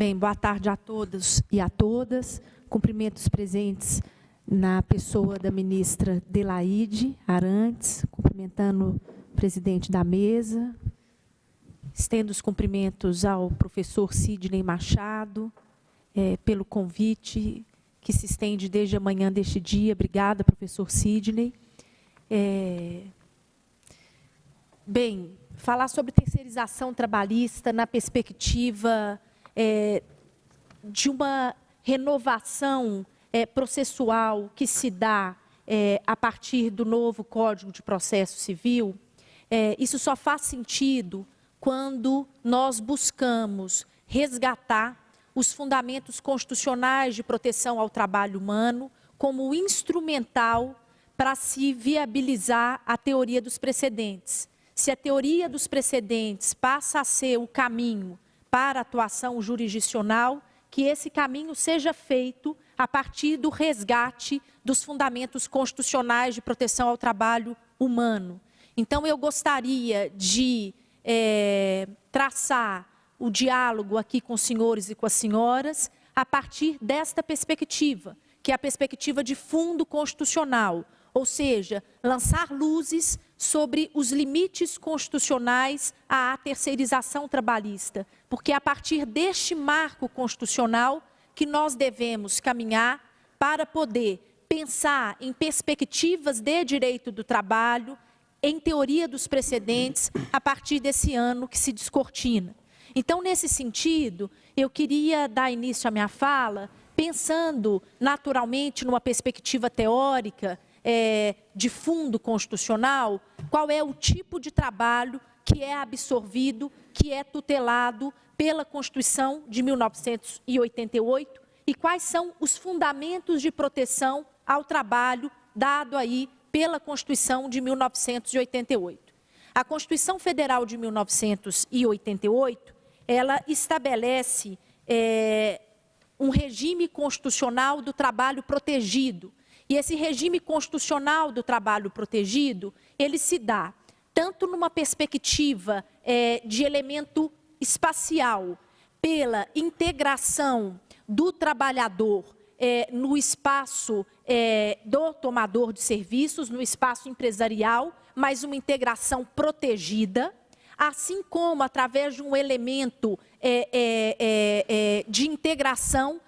Bem, boa tarde a todos e a todas. Cumprimento os presentes na pessoa da ministra Delaide Arantes, cumprimentando o presidente da mesa. Estendo os cumprimentos ao professor Sidney Machado, pelo convite que se estende desde a manhã deste dia. Obrigada, professor Sidney. Bem, falar sobre terceirização trabalhista na perspectiva de uma renovação processual que se dá a partir do novo Código de Processo Civil, isso só faz sentido quando nós buscamos resgatar os fundamentos constitucionais de proteção ao trabalho humano como instrumental para se viabilizar a teoria dos precedentes. Se a teoria dos precedentes passa a ser o caminho para a atuação jurisdicional, que esse caminho seja feito a partir do resgate dos fundamentos constitucionais de proteção ao trabalho humano. Então, eu gostaria de traçar o diálogo aqui com os senhores e com as senhoras a partir desta perspectiva, que é a perspectiva de fundo constitucional, ou seja, lançar luzes sobre os limites constitucionais à terceirização trabalhista, porque é a partir deste marco constitucional que nós devemos caminhar para poder pensar em perspectivas de direito do trabalho, em teoria dos precedentes, a partir desse ano que se descortina. Então, nesse sentido, eu queria dar início à minha fala pensando naturalmente numa perspectiva teórica de fundo constitucional, qual é o tipo de trabalho que é absorvido, que é tutelado pela Constituição de 1988 e quais são os fundamentos de proteção ao trabalho dado aí pela Constituição de 1988. A Constituição Federal de 1988, ela estabelece um regime constitucional do trabalho protegido. E esse regime constitucional do trabalho protegido, ele se dá tanto numa perspectiva de elemento espacial, pela integração do trabalhador no espaço do tomador de serviços, no espaço empresarial, mas uma integração protegida, assim como através de um elemento de integração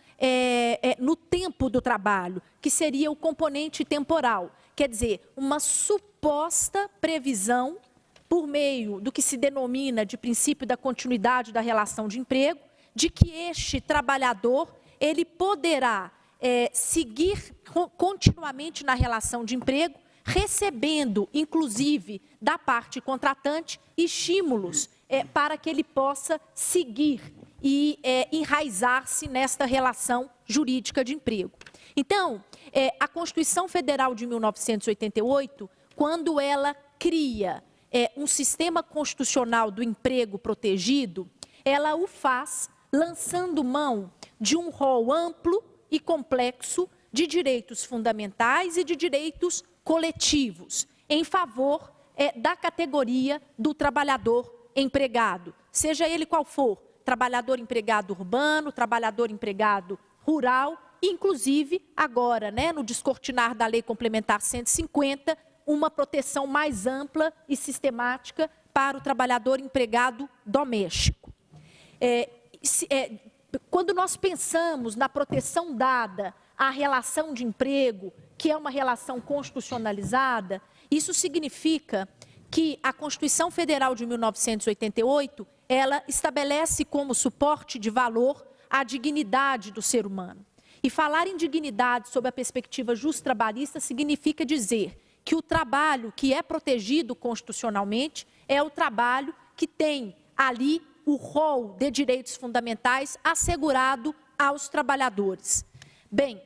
no tempo do trabalho, que seria o componente temporal. Quer dizer, uma suposta previsão, por meio do que se denomina de princípio da continuidade da relação de emprego, de que este trabalhador ele poderá seguir continuamente na relação de emprego, recebendo, inclusive, da parte contratante, estímulos para que ele possa seguir e enraizar-se nesta relação jurídica de emprego. Então, a Constituição Federal de 1988, quando ela cria um sistema constitucional do emprego protegido, ela o faz lançando mão de um rol amplo e complexo de direitos fundamentais e de direitos coletivos, em favor da categoria do trabalhador empregado, seja ele qual for, trabalhador empregado urbano, trabalhador empregado rural, inclusive agora, no descortinar da Lei Complementar 150, uma proteção mais ampla e sistemática para o trabalhador empregado doméstico. Quando nós pensamos na proteção dada à relação de emprego, que é uma relação constitucionalizada, isso significa que a Constituição Federal de 1988, ela estabelece como suporte de valor a dignidade do ser humano. E falar em dignidade sob a perspectiva justo-trabalhista significa dizer que o trabalho que é protegido constitucionalmente é o trabalho que tem ali o rol de direitos fundamentais assegurado aos trabalhadores. Bem,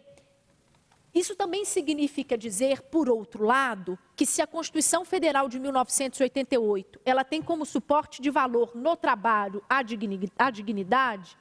isso também significa dizer, por outro lado, que se a Constituição Federal de 1988 ela tem como suporte de valor no trabalho a dignidade,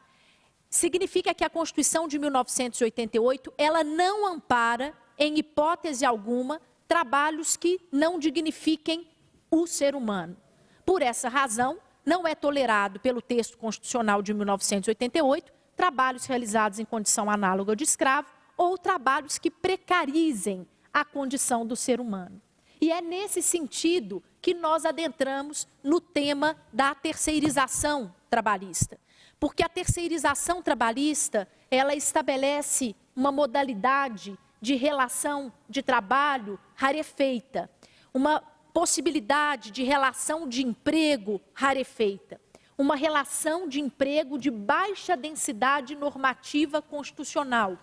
significa que a Constituição de 1988 ela não ampara, em hipótese alguma, trabalhos que não dignifiquem o ser humano. Por essa razão, não é tolerado pelo texto constitucional de 1988 trabalhos realizados em condição análoga de escravo, ou trabalhos que precarizem a condição do ser humano. E é nesse sentido que nós adentramos no tema da terceirização trabalhista. Porque a terceirização trabalhista, ela estabelece uma modalidade de relação de trabalho rarefeita, uma possibilidade de relação de emprego rarefeita, uma relação de emprego de baixa densidade normativa constitucional,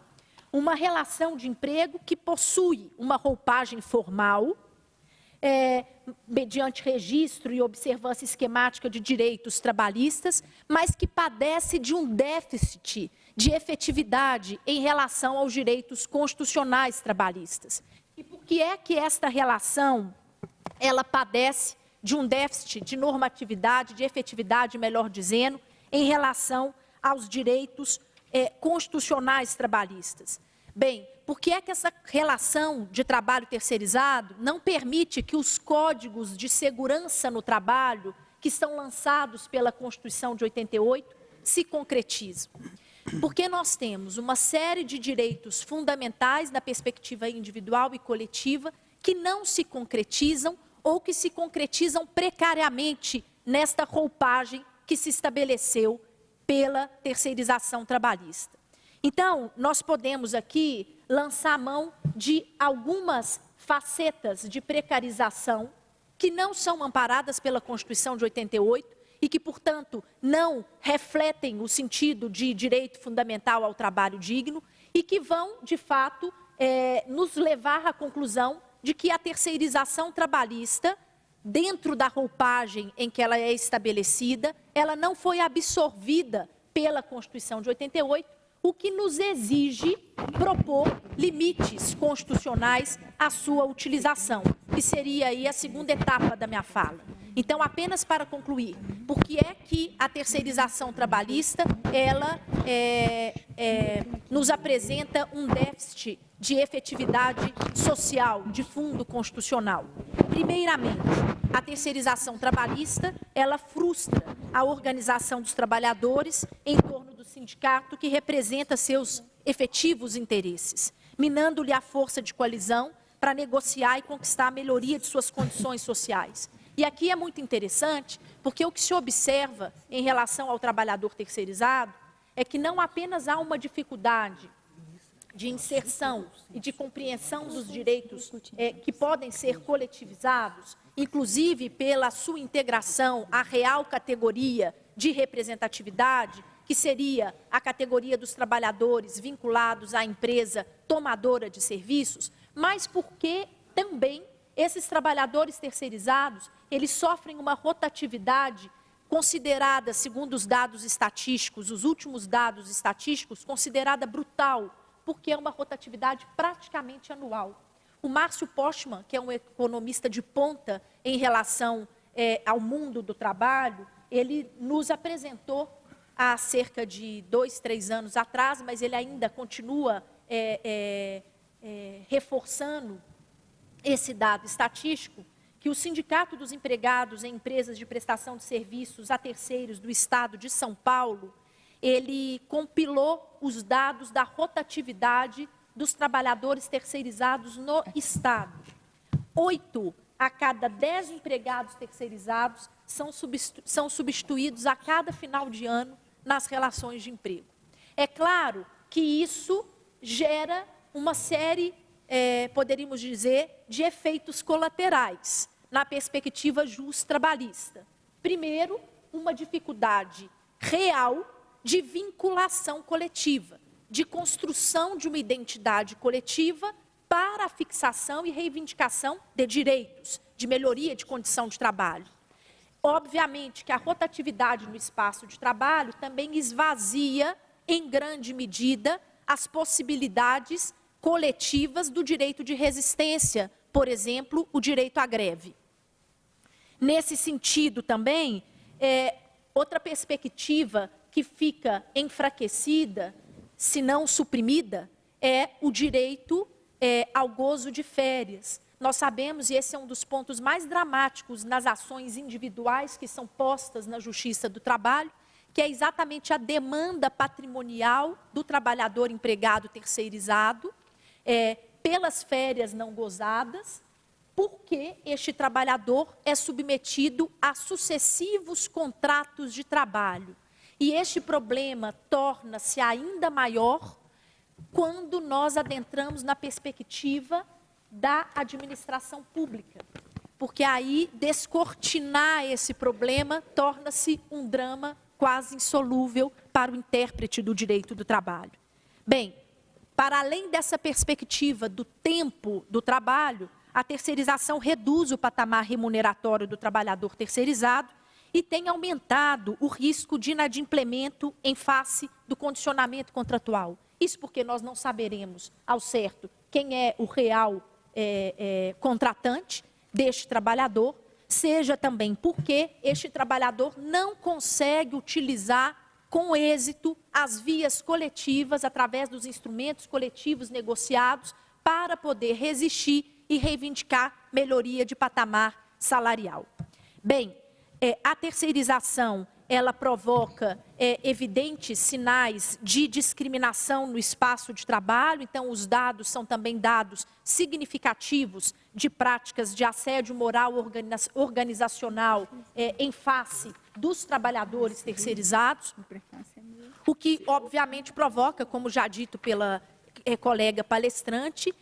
uma relação de emprego que possui uma roupagem formal, mediante registro e observância esquemática de direitos trabalhistas, mas que padece de um déficit de efetividade em relação aos direitos constitucionais trabalhistas. E por que é que esta relação ela padece de um déficit de normatividade, de efetividade, melhor dizendo, em relação aos direitos constitucionais trabalhistas? Bem, por que é que essa relação de trabalho terceirizado não permite que os códigos de segurança no trabalho, que são lançados pela Constituição de 88, se concretizem? Porque nós temos uma série de direitos fundamentais na perspectiva individual e coletiva que não se concretizam ou que se concretizam precariamente nesta roupagem que se estabeleceu pela terceirização trabalhista. Então, nós podemos aqui lançar a mão de algumas facetas de precarização que não são amparadas pela Constituição de 88 e que, portanto, não refletem o sentido de direito fundamental ao trabalho digno e que vão, de fato, nos levar à conclusão de que a terceirização trabalhista, dentro da roupagem em que ela é estabelecida, ela não foi absorvida pela Constituição de 88, o que nos exige propor limites constitucionais à sua utilização, que seria aí a segunda etapa da minha fala. Então, apenas para concluir, por que é que a terceirização trabalhista, ela nos apresenta um déficit de efetividade social, de fundo constitucional? Primeiramente, a terceirização trabalhista, ela frustra a organização dos trabalhadores em torno do sindicato que representa seus efetivos interesses, minando-lhe a força de coalizão para negociar e conquistar a melhoria de suas condições sociais. E aqui é muito interessante, porque o que se observa em relação ao trabalhador terceirizado é que não apenas há uma dificuldade de inserção e de compreensão dos direitos que podem ser coletivizados, inclusive pela sua integração à real categoria de representatividade, que seria a categoria dos trabalhadores vinculados à empresa tomadora de serviços, mas porque também esses trabalhadores terceirizados, eles sofrem uma rotatividade considerada, segundo os dados estatísticos, os últimos dados estatísticos, considerada brutal, porque é uma rotatividade praticamente anual. O Márcio Postman, que é um economista de ponta em relação ao mundo do trabalho, ele nos apresentou há cerca de 2, 3 anos atrás, mas ele ainda continua reforçando esse dado estatístico, que o Sindicato dos Empregados em Empresas de Prestação de Serviços a Terceiros do Estado de São Paulo, ele compilou os dados da rotatividade dos trabalhadores terceirizados no Estado. 8 a cada 10 empregados terceirizados são substituídos a cada final de ano nas relações de emprego. É claro que isso gera uma série, poderíamos dizer, de efeitos colaterais na perspectiva trabalhista. Primeiro, uma dificuldade real de vinculação coletiva, de construção de uma identidade coletiva para a fixação e reivindicação de direitos, de melhoria de condição de trabalho. Obviamente que a rotatividade no espaço de trabalho também esvazia, em grande medida, as possibilidades coletivas do direito de resistência, por exemplo, o direito à greve. Nesse sentido também, outra perspectiva que fica enfraquecida, se não suprimida, é o direito ao gozo de férias. Nós sabemos, e esse é um dos pontos mais dramáticos nas ações individuais que são postas na Justiça do Trabalho, que é exatamente a demanda patrimonial do trabalhador empregado terceirizado, pelas férias não gozadas, porque este trabalhador é submetido a sucessivos contratos de trabalho. E este problema torna-se ainda maior quando nós adentramos na perspectiva da administração pública. Porque aí, descortinar esse problema torna-se um drama quase insolúvel para o intérprete do direito do trabalho. Bem, para além dessa perspectiva do tempo do trabalho, a terceirização reduz o patamar remuneratório do trabalhador terceirizado e tem aumentado o risco de inadimplemento em face do condicionamento contratual. Isso porque nós não saberemos ao certo quem é o real contratante deste trabalhador, seja também porque este trabalhador não consegue utilizar com êxito as vias coletivas, através dos instrumentos coletivos negociados, para poder resistir e reivindicar melhoria de patamar salarial. Bem, a terceirização, ela provoca evidentes sinais de discriminação no espaço de trabalho, então os dados são também dados significativos de práticas de assédio moral organizacional em face dos trabalhadores terceirizados, o que obviamente provoca, como já dito pela colega palestrante,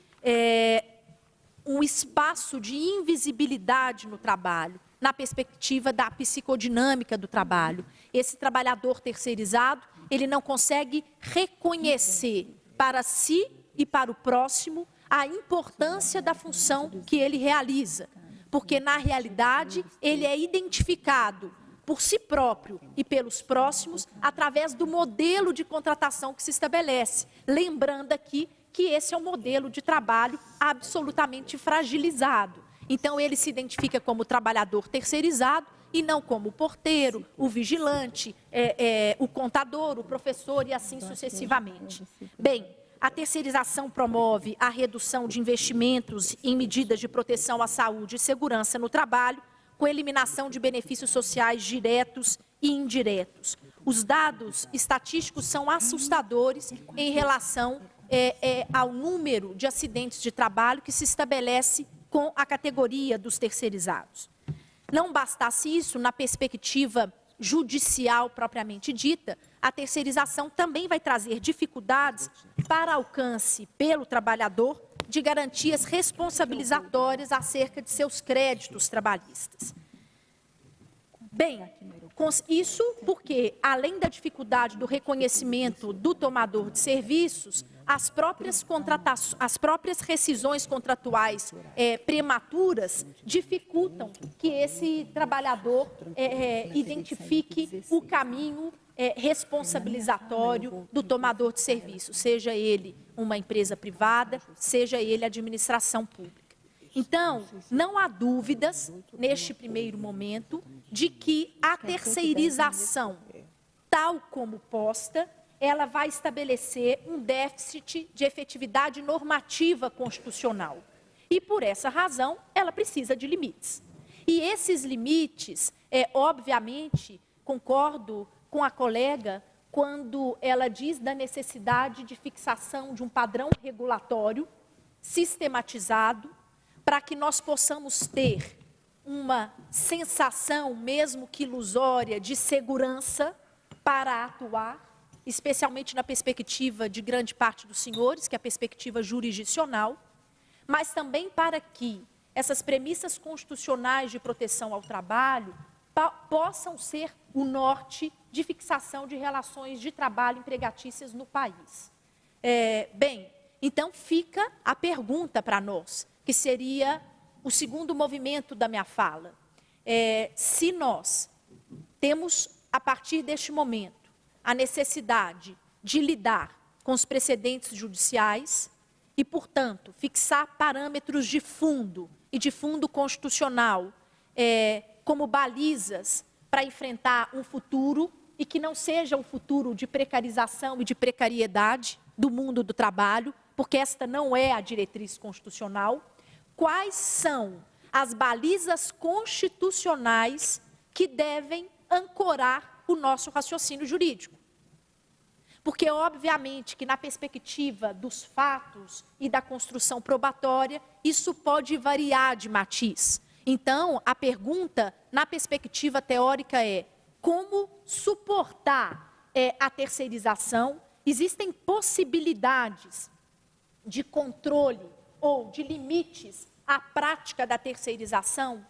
um espaço de invisibilidade no trabalho, na perspectiva da psicodinâmica do trabalho. Esse trabalhador terceirizado, ele não consegue reconhecer para si e para o próximo a importância da função que ele realiza, porque, na realidade, ele é identificado por si próprio e pelos próximos através do modelo de contratação que se estabelece. Lembrando aqui que esse é um modelo de trabalho absolutamente fragilizado. Então, ele se identifica como trabalhador terceirizado e não como o porteiro, o vigilante, o contador, o professor e assim sucessivamente. Bem, a terceirização promove a redução de investimentos em medidas de proteção à saúde e segurança no trabalho, com eliminação de benefícios sociais diretos e indiretos. Os dados estatísticos são assustadores em relação ao número de acidentes de trabalho que se estabelece com a categoria dos terceirizados. Não bastasse isso, na perspectiva judicial propriamente dita, a terceirização também vai trazer dificuldades para alcance pelo trabalhador de garantias responsabilizatórias acerca de seus créditos trabalhistas. Bem, isso porque, além da dificuldade do reconhecimento do tomador de serviços, as próprias rescisões contratuais prematuras dificultam que esse trabalhador identifique o caminho responsabilizatório do tomador de serviço, seja ele uma empresa privada, seja ele administração pública. Então, não há dúvidas, neste primeiro momento, de que a terceirização, tal como posta, ela vai estabelecer um déficit de efetividade normativa constitucional. E, por essa razão, ela precisa de limites. E esses limites, obviamente, concordo com a colega quando ela diz da necessidade de fixação de um padrão regulatório sistematizado para que nós possamos ter uma sensação, mesmo que ilusória, de segurança para atuar, especialmente na perspectiva de grande parte dos senhores, que é a perspectiva jurisdicional, mas também para que essas premissas constitucionais de proteção ao trabalho possam ser o norte de fixação de relações de trabalho empregatícias no país. Bem, então fica a pergunta para nós, que seria o segundo movimento da minha fala. Se nós temos, a partir deste momento, a necessidade de lidar com os precedentes judiciais e, portanto, fixar parâmetros de fundo e de fundo constitucional como balizas para enfrentar um futuro e que não seja um futuro de precarização e de precariedade do mundo do trabalho, porque esta não é a diretriz constitucional. Quais são as balizas constitucionais que devem ancorar o nosso raciocínio jurídico. Porque, obviamente, que na perspectiva dos fatos e da construção probatória, isso pode variar de matiz. Então, a pergunta, na perspectiva teórica, é como suportar a terceirização? Existem possibilidades de controle ou de limites à prática da terceirização?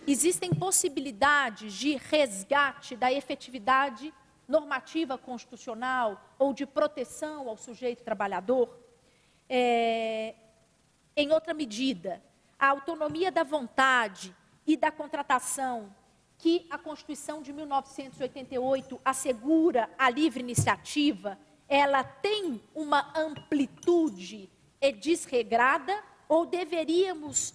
Existem possibilidades de resgate da efetividade normativa constitucional ou de proteção ao sujeito trabalhador? Em outra medida, a autonomia da vontade e da contratação que a Constituição de 1988 assegura à livre iniciativa, ela tem uma amplitude desregrada, ou deveríamos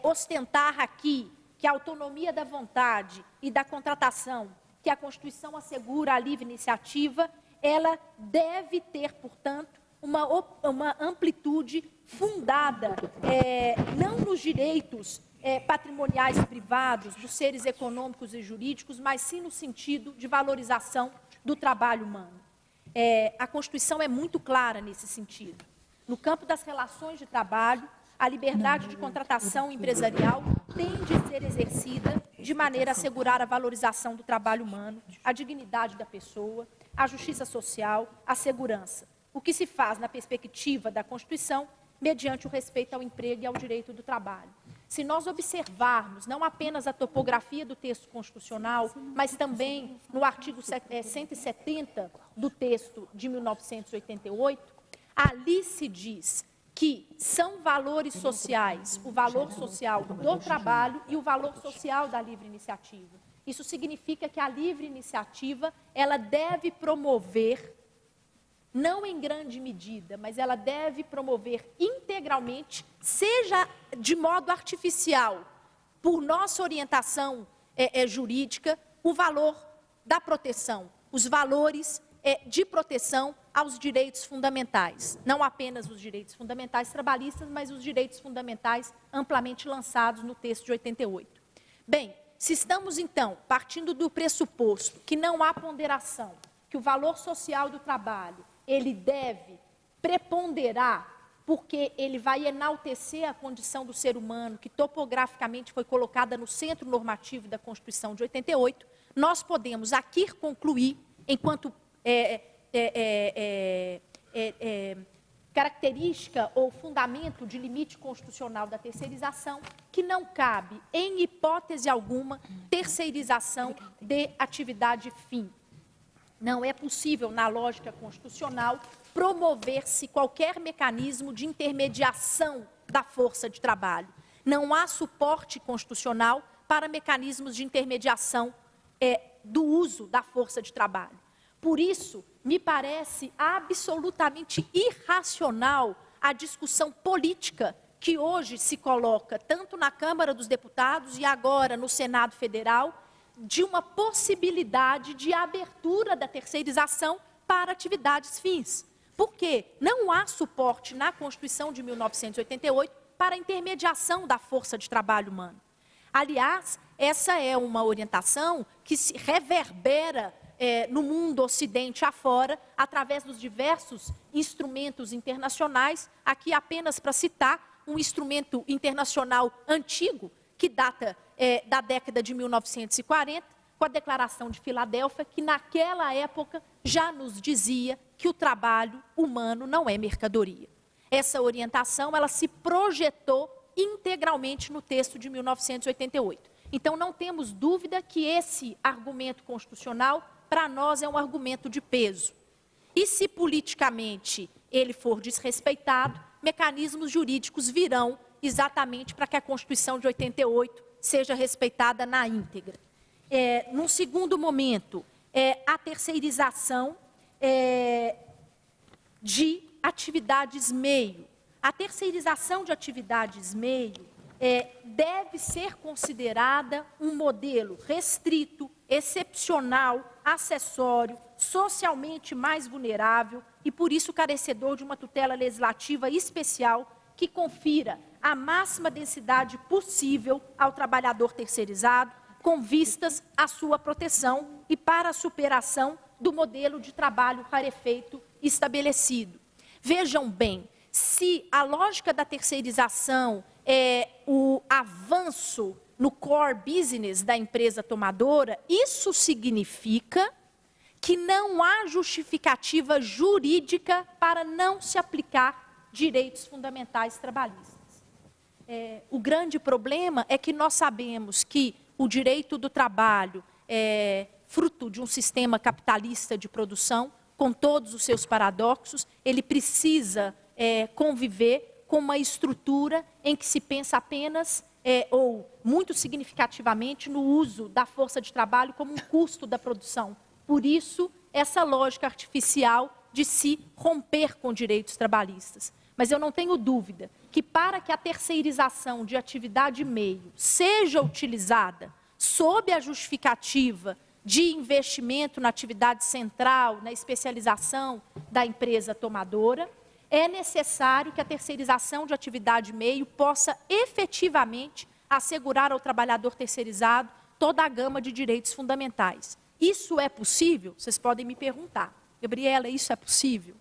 ostentar aqui que a autonomia da vontade e da contratação que a Constituição assegura à livre iniciativa, ela deve ter, portanto, uma amplitude fundada não nos direitos patrimoniais privados dos seres econômicos e jurídicos, mas sim no sentido de valorização do trabalho humano. A Constituição é muito clara nesse sentido. No campo das relações de trabalho, a liberdade de contratação empresarial tem de ser exercida de maneira a assegurar a valorização do trabalho humano, a dignidade da pessoa, a justiça social, a segurança. O que se faz na perspectiva da Constituição, mediante o respeito ao emprego e ao direito do trabalho. Se nós observarmos não apenas a topografia do texto constitucional, mas também no artigo 170 do texto de 1988, ali se diz que são valores sociais, o valor social do trabalho e o valor social da livre iniciativa. Isso significa que a livre iniciativa, ela deve promover, não em grande medida, mas ela deve promover integralmente, seja de modo artificial, por nossa orientação jurídica, o valor da proteção, os valores de proteção aos direitos fundamentais. Não apenas os direitos fundamentais trabalhistas, mas os direitos fundamentais amplamente lançados no texto de 88. Bem, se estamos, então, partindo do pressuposto que não há ponderação, que o valor social do trabalho, ele deve preponderar, porque ele vai enaltecer a condição do ser humano, que topograficamente foi colocada no centro normativo da Constituição de 88, nós podemos aqui concluir, enquanto característica ou fundamento de limite constitucional da terceirização, que não cabe, em hipótese alguma, terceirização de atividade fim. Não é possível, na lógica constitucional, promover-se qualquer mecanismo de intermediação da força de trabalho. Não há suporte constitucional para mecanismos de intermediação do uso da força de trabalho. Por isso, me parece absolutamente irracional a discussão política que hoje se coloca, tanto na Câmara dos Deputados e agora no Senado Federal, de uma possibilidade de abertura da terceirização para atividades fins. Porque não há suporte na Constituição de 1988 para a intermediação da força de trabalho humano. Aliás, essa é uma orientação que se reverbera no mundo ocidente afora, através dos diversos instrumentos internacionais, aqui apenas para citar um instrumento internacional antigo, que data da década de 1940, com a Declaração de Filadélfia, que naquela época já nos dizia que o trabalho humano não é mercadoria. Essa orientação, ela se projetou integralmente no texto de 1988. Então, não temos dúvida que esse argumento constitucional, para nós, é um argumento de peso. E se politicamente ele for desrespeitado, mecanismos jurídicos virão exatamente para que a Constituição de 88 seja respeitada na íntegra. Num segundo momento, a terceirização de atividades meio. A terceirização de atividades meio deve ser considerada um modelo restrito, excepcional, acessório, socialmente mais vulnerável e, por isso, carecedor de uma tutela legislativa especial que confira a máxima densidade possível ao trabalhador terceirizado, com vistas à sua proteção e para a superação do modelo de trabalho rarefeito estabelecido. Vejam bem, se a lógica da terceirização é o avanço no core business da empresa tomadora, isso significa que não há justificativa jurídica para não se aplicar direitos fundamentais trabalhistas. O grande problema é que nós sabemos que o direito do trabalho é fruto de um sistema capitalista de produção, com todos os seus paradoxos, ele precisa conviver com uma estrutura em que se pensa apenas, ou muito significativamente, no uso da força de trabalho como um custo da produção. Por isso, essa lógica artificial de se romper com direitos trabalhistas. Mas eu não tenho dúvida que para que a terceirização de atividade meio seja utilizada sob a justificativa de investimento na atividade central, na especialização da empresa tomadora, é necessário que a terceirização de atividade meio possa efetivamente assegurar ao trabalhador terceirizado toda a gama de direitos fundamentais. Isso é possível? Vocês podem me perguntar. Gabriela, isso é possível?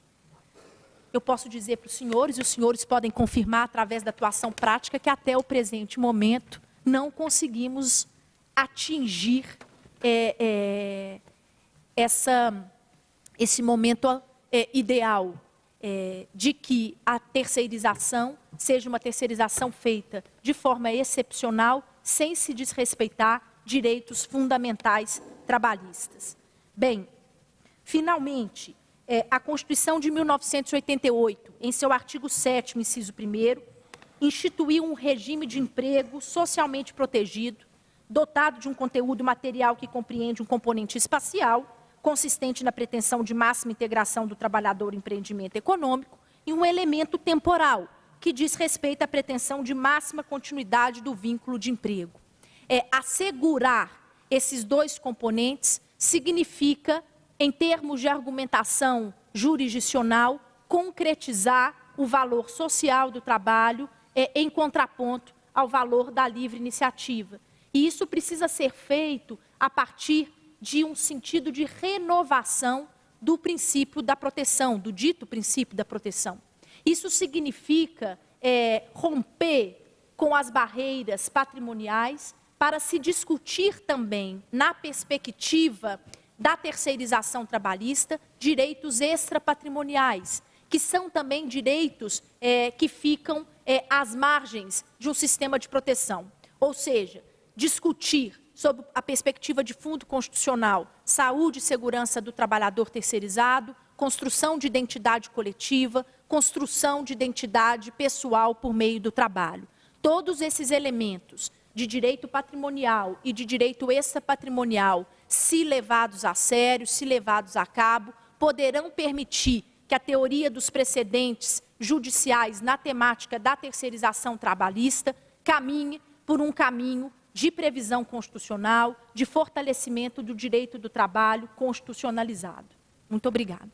Eu posso dizer para os senhores, e os senhores podem confirmar através da atuação prática, que até o presente momento não conseguimos atingir esse momento ideal de que a terceirização seja uma terceirização feita de forma excepcional, sem se desrespeitar direitos fundamentais trabalhistas. Bem, finalmente, a Constituição de 1988, em seu artigo 7º, inciso 1º, instituiu um regime de emprego socialmente protegido, dotado de um conteúdo material que compreende um componente espacial, consistente na pretensão de máxima integração do trabalhador em empreendimento econômico, e um elemento temporal, que diz respeito à pretensão de máxima continuidade do vínculo de emprego. Assegurar esses dois componentes significa, em termos de argumentação jurisdicional, concretizar o valor social do trabalho em contraponto ao valor da livre iniciativa. E isso precisa ser feito a partir de um sentido de renovação do princípio da proteção, do dito princípio da proteção. Isso significa romper com as barreiras patrimoniais para se discutir também, na perspectiva da terceirização trabalhista, direitos extrapatrimoniais, que são também direitos que ficam às margens de um sistema de proteção. Ou seja, discutir sob a perspectiva de fundo constitucional, saúde e segurança do trabalhador terceirizado, construção de identidade coletiva, construção de identidade pessoal por meio do trabalho. Todos esses elementos de direito patrimonial e de direito extrapatrimonial, se levados a sério, se levados a cabo, poderão permitir que a teoria dos precedentes judiciais na temática da terceirização trabalhista caminhe por um caminho de previsão constitucional, de fortalecimento do direito do trabalho constitucionalizado. Muito obrigada.